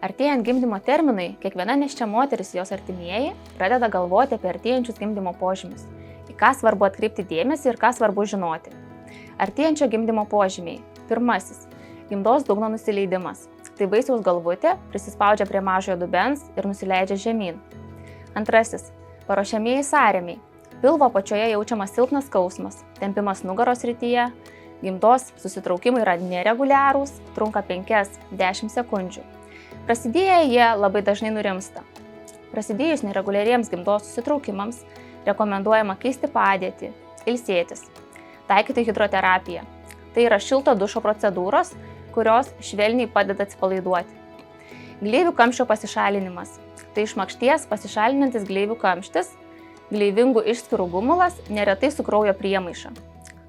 Artėjant gimdymo terminui, kiekviena nėščia moteris ir jos artimieji pradeda galvoti apie artėjančius gimdymo požymius, į ką svarbu atkreipti dėmesį ir ką svarbu žinoti. Artėjančio gimdymo požymiai. Pirmasis – gimdos dugno nusileidimas. Tai vaisiaus galvutė prisispaudžia prie mažojo dubens ir nusileidžia žemyn. Antrasis – paruošiamieji sąrėmiai. Pilvo apačioje jaučiamas silpnas skausmas, tempimas nugaros srityje, gimdos susitraukimai yra nereguliarūs, trunka 5-10 sekundžių. Prasidėję jie labai dažnai nurimsta. Prasidėjus nereguliariems gimdos susitraukimams rekomenduojama keisti padėtį, ilsėtis, taikyti hidroterapiją. Tai yra šilto dušo procedūros, kurios švelniai padeda atsipalaiduoti. Gleivių kamščio pasišalinimas. Tai iš makšties pasišalinantis gleivių kamštis, gleivingų išskyrų gumulas, neretai su kraujo priemaiša.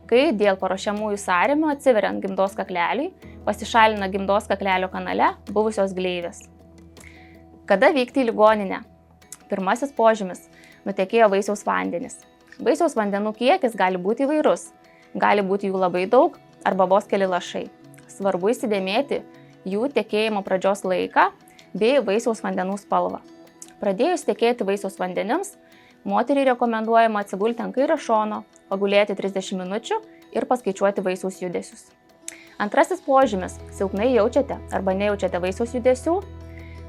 Kai dėl paruošiamųjų sąrėmių atsiveriant gimdos kakleliui, pasišalina gimdos kaklelio kanale buvusios gleivės. Kada vykti į ligoninę? Pirmasis požymis – nutekėjo vaisiaus vandenys. Vaisiaus vandenų kiekis gali būti įvairus, gali būti jų labai daug arba vos keli lašai. Svarbu įsidėmėti jų tekėjimo pradžios laiką bei vaisiaus vandenų spalvą. Pradėjus tekėti vaisiaus vandenims, moteriai rekomenduojama atsigulti ant kairio šono, pagulėti 30 minučių ir paskaičiuoti vaisiaus judesius. Antrasis požymis – silpnai jaučiate arba nejaučiate vaisiaus judesių.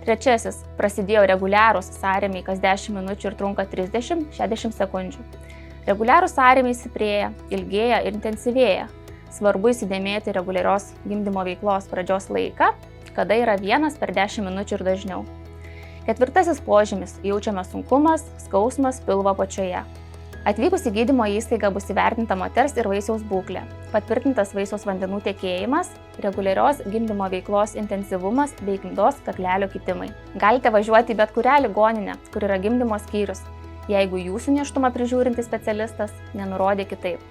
Trečiasis – prasidėjo reguliarūs sąrėmiai kas 10 minučių ir trunka 30-60 sekundžių. Reguliarūs sąrėmiai stiprėja, ilgėja ir intensyvėja. Svarbu įsidėmėti reguliarios gimdymo veiklos pradžios laiką, kada yra 1/10 minučių ir dažniau. Ketvirtasis požymis – jaučiamas sunkumas, skausmas pilvo apačioje. Atvykus į gydymo įstaigą bus įvertinta moters ir vaisiaus būklė, patvirtintas vaisiaus vandenų tekėjimas, reguliarios gimdymo veiklos intensyvumas bei gimdos kaklelio kitimai. Galite važiuoti į bet kurią ligoninę, kur yra gimdymo skyrius, jeigu jūsų nėštumą prižiūrintis specialistas nenurodė kitaip.